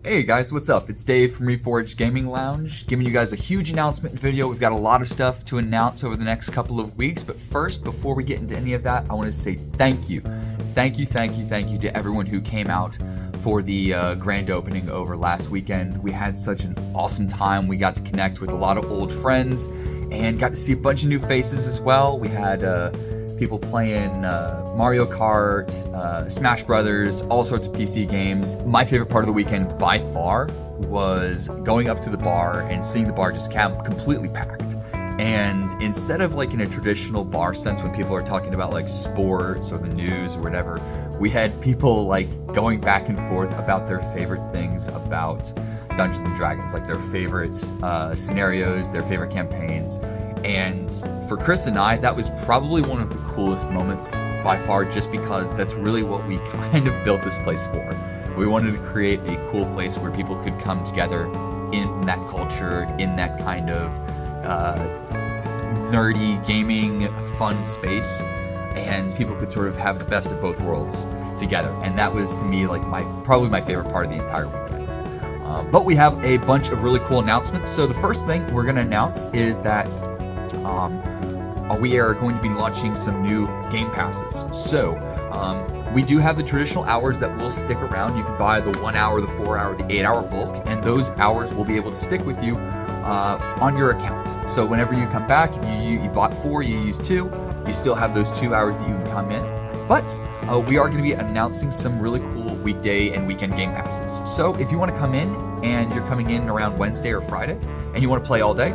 Hey guys, what's up? It's Dave from Reforged Gaming Lounge, giving you guys a huge announcement video. We've got a lot of stuff to announce over the next couple of weeks, but first, before we get into any of that, I want to say thank you. Thank you to everyone who came out for the grand opening over last weekend. We had such an awesome time. We got to connect with a lot of old friends and got to see a bunch of new faces as well. We had people playing Mario Kart, Smash Brothers, all sorts of PC games. My favorite part of the weekend by far was going up to the bar and seeing the bar just completely packed. And instead of like in a traditional bar sense when people are talking about like sports or the news or whatever, we had people like going back and forth about their favorite things about Dungeons & Dragons, like their favorite scenarios, their favorite campaigns. And for Chris and I, that was probably one of the coolest moments by far, just because that's really what we kind of built this place for. We wanted to create a cool place where people could come together in that culture, in that kind of nerdy gaming fun space, and people could sort of have the best of both worlds together. And that was, to me, like probably my favorite part of the entire weekend. But we have a bunch of really cool announcements. So the first thing we're going to announce is that we are going to be launching some new game passes. So we do have the traditional hours that will stick around. You can buy the 1 hour, the 4 hour, the 8 hour bulk, and those hours will be able to stick with you on your account. So whenever you come back, if you bought 4, you use 2, you still have those 2 hours that you can come in. But we are going to be announcing some really cool weekday and weekend game passes. So if you want to come in and you're coming in around Wednesday or Friday and you want to play all day,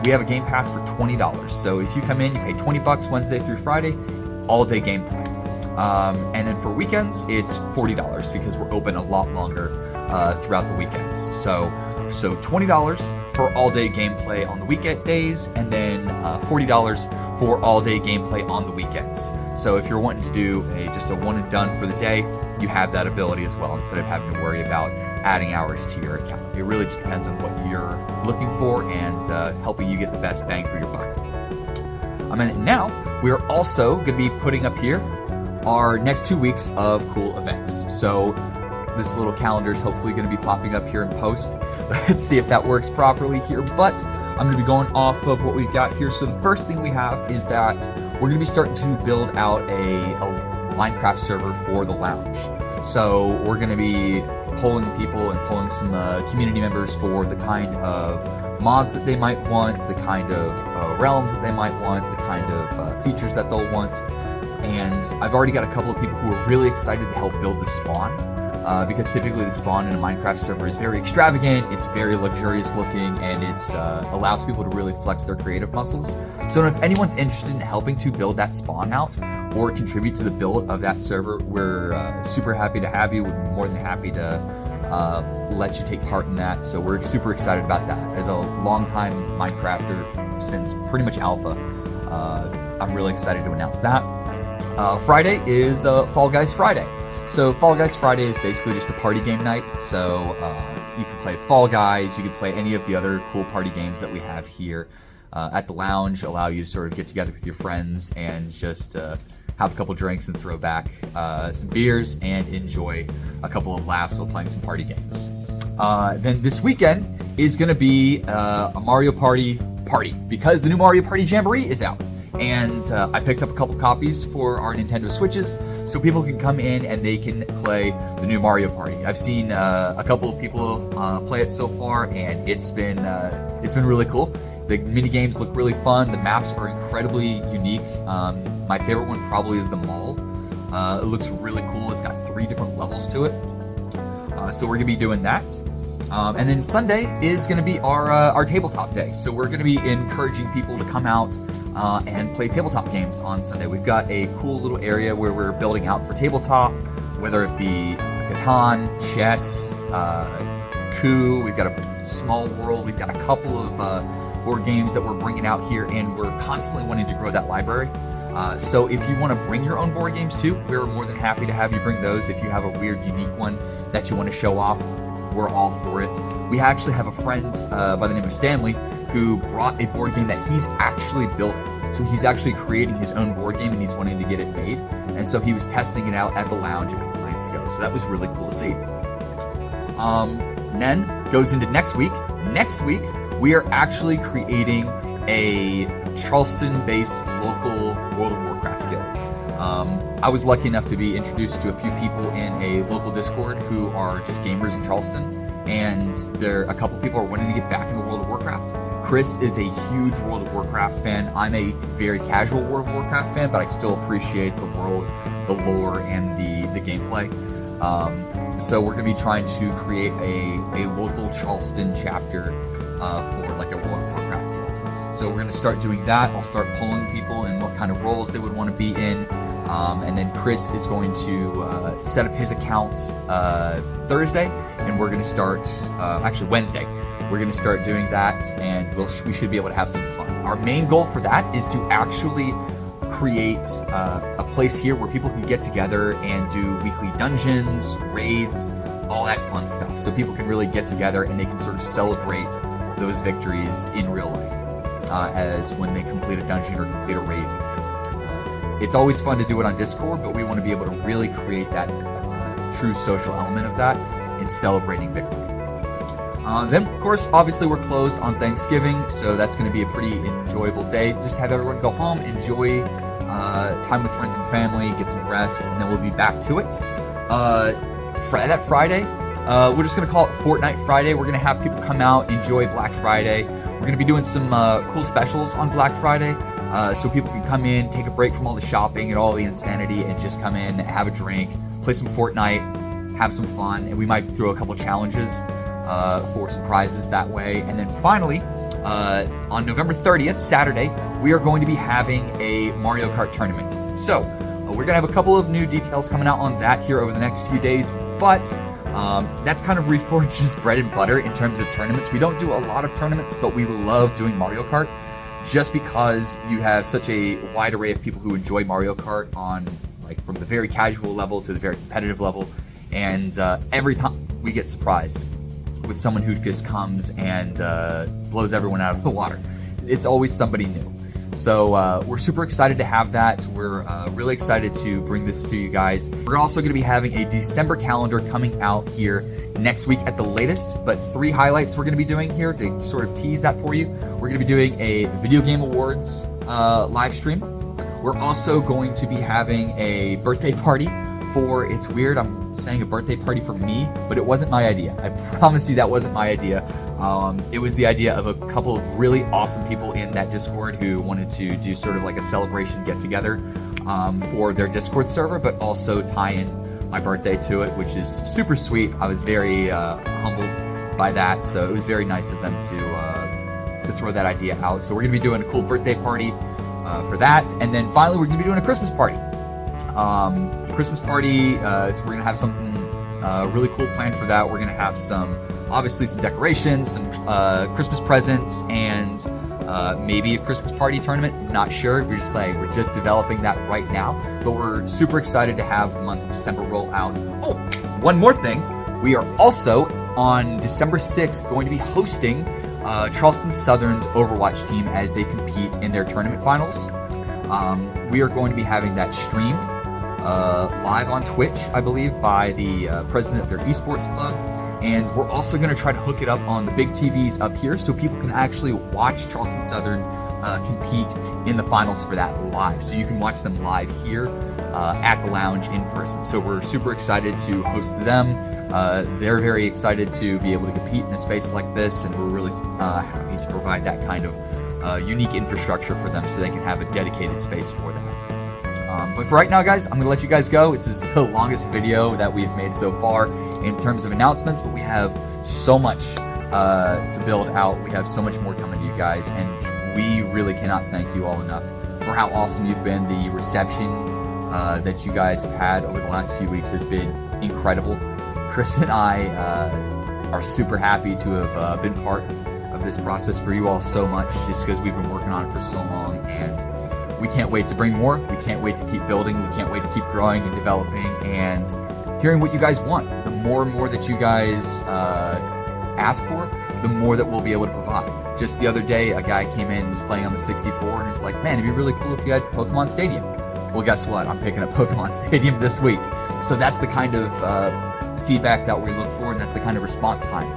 we have a game pass for $20. So if you come in, you pay $20 Wednesday through Friday, all day gameplay. And then for weekends, it's $40 because we're open a lot longer throughout the weekends. So $20 for all day gameplay on the weekdays, and then $40 for all day gameplay on the weekends. So if you're wanting to do just a one and done for the day, you have that ability as well, instead of having to worry about adding hours to your account. It really just depends on what you're looking for and helping you get the best bang for your buck. And now we're also going to be putting up here our next 2 weeks of cool events. So this little calendar is hopefully going to be popping up here in post. Let's see if that works properly here. But I'm going to be going off of what we've got here. So the first thing we have is that we're going to be starting to build out a Minecraft server for the lounge. So we're going to be polling people and polling some community members for the kind of mods that they might want, the kind of realms that they might want, the kind of features that they'll want. And I've already got a couple of people who are really excited to help build the spawn, because typically the spawn in a Minecraft server is very extravagant, it's very luxurious looking, and it allows people to really flex their creative muscles. So if anyone's interested in helping to build that spawn out or contribute to the build of that server, we're super happy to have you. We're more than happy to let you take part in that. So we're super excited about that. As a longtime Minecrafter since pretty much alpha, I'm really excited to announce that. Friday is Fall Guys Friday. So Fall Guys Friday is basically just a party game night. So you can play Fall Guys, you can play any of the other cool party games that we have here at the lounge, allow you to sort of get together with your friends and just have a couple drinks and throw back some beers and enjoy a couple of laughs while playing some party games. Then this weekend is going to be a Mario Party because the new Mario Party Jamboree is out. And I picked up a couple copies for our Nintendo Switches so people can come in and they can play the new Mario Party. I've seen a couple of people play it so far, and it's been really cool. The mini games look really fun. The maps are incredibly unique. My favorite one probably is the mall. It looks really cool. It's got 3 different levels to it. So we're gonna be doing that. And then Sunday is going to be our tabletop day. So we're going to be encouraging people to come out and play tabletop games on Sunday. We've got a cool little area where we're building out for tabletop, whether it be Catan, chess, Coup. We've got a small world. We've got a couple of board games that we're bringing out here, and we're constantly wanting to grow that library. So if you want to bring your own board games too, we're more than happy to have you bring those. If you have a weird, unique one that you want to show off, we're all for it. We actually have a friend by the name of Stanley who brought a board game that he's actually building. So he's actually creating his own board game and he's wanting to get it made. And so he was testing it out at the lounge a couple nights ago. So that was really cool to see. And then goes into next week. Next week, we are actually creating a Charleston-based local World of Warcraft guild. I was lucky enough to be introduced to a few people in a local Discord who are just gamers in Charleston, and a couple people are wanting to get back into World of Warcraft. Chris is a huge World of Warcraft fan. I'm a very casual World of Warcraft fan, but I still appreciate the world, the lore, and the gameplay. So we're going to be trying to create a local Charleston chapter for like a World of Warcraft guild. So we're going to start doing that. I'll start pulling people and what kind of roles they would want to be in. And then Chris is going to set up his account Thursday, and we're going to start, actually Wednesday. We're going to start doing that, and we should be able to have some fun. Our main goal for that is to actually create a place here where people can get together and do weekly dungeons, raids, all that fun stuff. So people can really get together and they can sort of celebrate those victories in real life as when they complete a dungeon or complete a raid. It's always fun to do it on Discord, but we want to be able to really create that true social element of that in celebrating victory. Then, of course, obviously we're closed on Thanksgiving, so that's going to be a pretty enjoyable day. Just have everyone go home, enjoy time with friends and family, get some rest, and then we'll be back to it. That Friday, we're just going to call it Fortnite Friday. We're going to have people come out, enjoy Black Friday. We're going to be doing some cool specials on Black Friday. So people can come in, take a break from all the shopping and all the insanity, and just come in, have a drink, play some Fortnite, have some fun, and we might throw a couple challenges for some prizes that way. And then finally, on November 30th, Saturday, we are going to be having a Mario Kart tournament. So we're going to have a couple of new details coming out on that here over the next few days, but that's kind of Reforge's bread and butter in terms of tournaments. We don't do a lot of tournaments, but we love doing Mario Kart. Just because you have such a wide array of people who enjoy Mario Kart on, like, from the very casual level to the very competitive level, and every time we get surprised with someone who just comes and blows everyone out of the water. It's always somebody new. So we're super excited to have that. We're really excited to bring this to you guys. We're also going to be having a December calendar coming out here next week at the latest, but 3 highlights we're going to be doing here to sort of tease that for you. We're going to be doing a Video Game Awards live stream. We're also going to be having a birthday party for, it's weird, I'm saying a birthday party for me, but it wasn't my idea. I promise you that wasn't my idea. It was the idea of a couple of really awesome people in that Discord who wanted to do sort of like a celebration get together for their Discord server, but also tie in my birthday to it, which is super sweet. I was very humbled by that, so it was very nice of them to throw that idea out. So we're gonna be doing a cool birthday party for that, and then finally we're gonna be doing a Christmas party. Christmas party, so we're gonna have something really cool planned for that. We're gonna have obviously some decorations, some Christmas presents, and maybe a Christmas party tournament. Not sure. We're just developing that right now. But we're super excited to have the month of December roll out. Oh, one more thing. We are also on December 6th going to be hosting Charleston Southern's Overwatch team as they compete in their tournament finals. We are going to be having that streamed live on Twitch, I believe, by the president of their esports club. And we're also going to try to hook it up on the big TVs up here so people can actually watch Charleston Southern compete in the finals for that live. So you can watch them live here at the lounge in person. So we're super excited to host them. They're very excited to be able to compete in a space like this, and we're really happy to provide that kind of unique infrastructure for them so they can have a dedicated space for that. But for right now, guys, I'm going to let you guys go. This is the longest video that we've made so far in terms of announcements, but we have so much to build out. We have so much more coming to you guys, and we really cannot thank you all enough for how awesome you've been. The reception that you guys have had over the last few weeks has been incredible. Chris and I are super happy to have been part of this process for you all so much, just because we've been working on it for so long, and we can't wait to bring more. We can't wait to keep building. We can't wait to keep growing and developing and hearing what you guys want. The more and more that you guys ask for, the more that we'll be able to provide. Just the other day, a guy came in and was playing on the 64, and he's like, man, it'd be really cool if you had Pokemon Stadium. Well, guess what? I'm picking up Pokemon Stadium this week. So that's the kind of feedback that we look for, and that's the kind of response time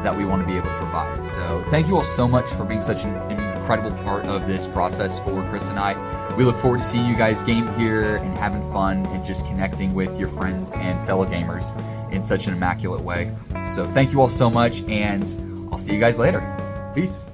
that we want to be able to provide. So thank you all so much for being such an incredible part of this process for Chris and I. We look forward to seeing you guys game here and having fun and just connecting with your friends and fellow gamers in such an immaculate way. So thank you all so much, and I'll see you guys later. Peace.